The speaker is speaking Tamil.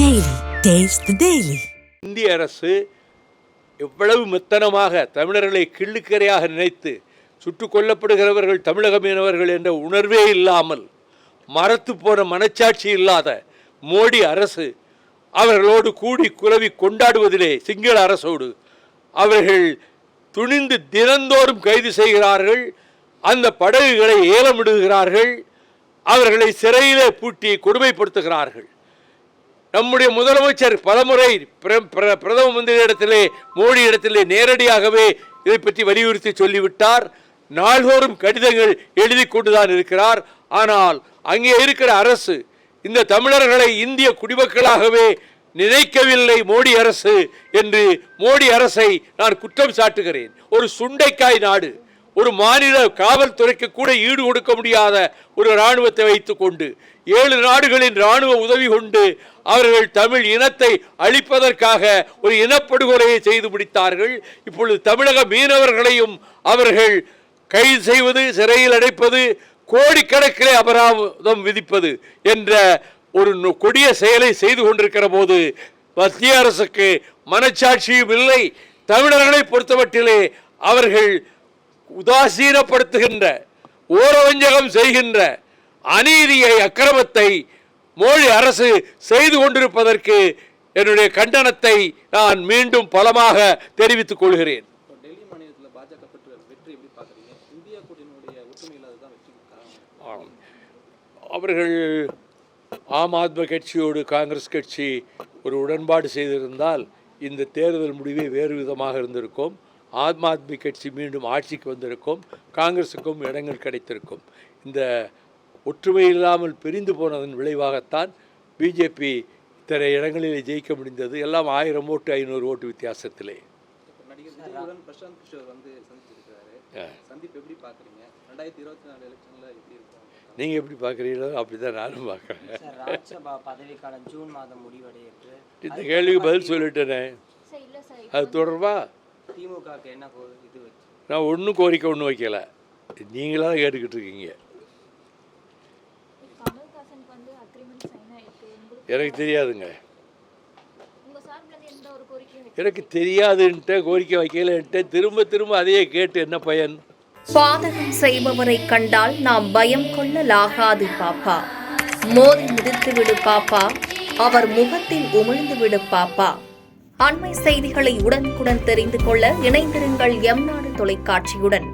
Daily. Taste the Daily. இந்திய அரசு எவ்வளவு மெத்தனமாக தமிழர்களை கிள்ளுக்கரையாக நினைத்து சுட்டுக் கொல்லப்படுகிறவர்கள் தமிழக மீனவர்கள் என்ற உணர்வே இல்லாமல் மரத்து போன மனச்சாட்சி இல்லாத மோடி அரசு அவர்களோடு கூடி குலவி கொண்டாடுவதிலே சிங்கள அரசோடு அவர்கள் துணிந்து தினந்தோறும் கைது செய்கிறார்கள். அந்த படகுகளை ஏலமிடுகிறார்கள். அவர்களை சிறையிலே பூட்டி கொடுமைப்படுத்துகிறார்கள். நம்முடைய முதலமைச்சர் பலமுறை பிரதம மந்திரியிடத்திலே மோடி இடத்திலே நேரடியாகவே இதை பற்றி வலியுறுத்தி சொல்லிவிட்டார். நாள்தோறும் கடிதங்கள் எழுதி கொண்டுதான் இருக்கிறார். ஆனால் அங்கே இருக்கிற அரசு இந்த தமிழர்களை இந்திய குடிமக்களாகவே நினைக்கவில்லை மோடி அரசு என்று மோடி அரசை நான் குற்றம் சாட்டுகிறேன். ஒரு சுண்டைக்காய் நாடு, ஒரு மாநில காவல்துறைக்கு கூட ஈடு கொடுக்க முடியாத ஒரு இராணுவத்தை வைத்துக் கொண்டு 7 நாடுகளின் இராணுவ உதவி கொண்டு அவர்கள் தமிழ் இனத்தை அழிப்பதற்காக ஒரு இனப்படுகொலையை செய்து முடித்தார்கள். இப்பொழுது தமிழக மீனவர்களையும் அவர்கள் கைது செய்வது, சிறையில் அடைப்பது, கோடிக்கணக்கிலே அபராதம் விதிப்பது என்ற ஒரு கொடிய செயலை செய்து கொண்டிருக்கிற போது மத்திய அரசுக்கு மனச்சாட்சியும் இல்லை. தமிழர்களை பொறுத்தமட்டிலே அவர்கள் உதாசீனப்படுத்துகின்ற, ஓரவஞ்சகம் செய்கின்ற அநீதியை, அக்கிரமத்தை மோடி அரசு செய்து கொண்டிருப்பதற்கு என்னுடைய கண்டனத்தை நான் மீண்டும் பலமாக தெரிவித்துக் கொள்கிறேன். டெல்லி மாநிலத்தில் பாஜக பெற்ற வெற்றி எப்படி பார்க்குறீங்க? இந்தியா கூட்டணியுடைய ஒற்றுமை இல்லாததான் வெற்றி. அவர்கள் ஆம் ஆத்மி கட்சியோடு காங்கிரஸ் கட்சி ஒரு உடன்பாடு செய்திருந்தால் இந்த தேர்தல் முடிவே வேறு விதமாக இருந்திருக்கும். ஆம் ஆத்மி கட்சி மீண்டும் ஆட்சிக்கு வந்திருக்கும், காங்கிரஸுக்கும் இடங்கள் கிடைத்திருக்கும். இந்த ஒற்றுமை இல்லாமல் பிரிந்து போனதன் விளைவாகத்தான் பிஜேபி இத்தனை இடங்களிலே ஜெயிக்க முடிந்தது. எல்லாம் 1000 ஓட்டு 500 ஓட்டு வித்தியாசத்திலே. நடிகர் விஜயுடன் பிரசாந்த் கிஷோர் வந்து சந்திச்சிருக்காரு. சந்திப்பு எப்படி பார்க்குறீங்க? 2024 எலெக்ஷனில் எப்படி இருக்கும்? நீங்கள் எப்படி பார்க்குறீங்களோ அப்படி தான் நானும் பார்க்குறேன். ராஜ்யசபா பதவிக்காலம் ஜூன் மாதம் முடிவடையிற்று. இந்த கேள்விக்கு பதில் சொல்லிட்டேனே. அது தொடர்பா திமுகவுக்கு என்ன இது வச்சு நான் ஒன்றும் கோரிக்கை ஒன்றும் வைக்கல, நீங்களாக கேட்டுக்கிட்டு இருக்கீங்க. எனக்கு தெரியாதுங்க, எனக்கு தெரியாதுன்ட்டு கோரிக்கை வைக்கலன்ட்டு திரும்ப திரும்ப அதையே கேட்டு என்ன பயன்? பாதகம் செய்பவரை கண்டால் நாம் பயம் கொள்ளலாகாது பாப்பா. மோதி மிதித்து விடு பாப்பா, அவர் முகத்தில் உமிழ்ந்து விடு பாப்பா. அண்மை செய்திகளை உடனுக்குடன் தெரிந்து கொள்ள இணைந்திருங்கள் எம் நாடு தொலைக்காட்சியுடன்.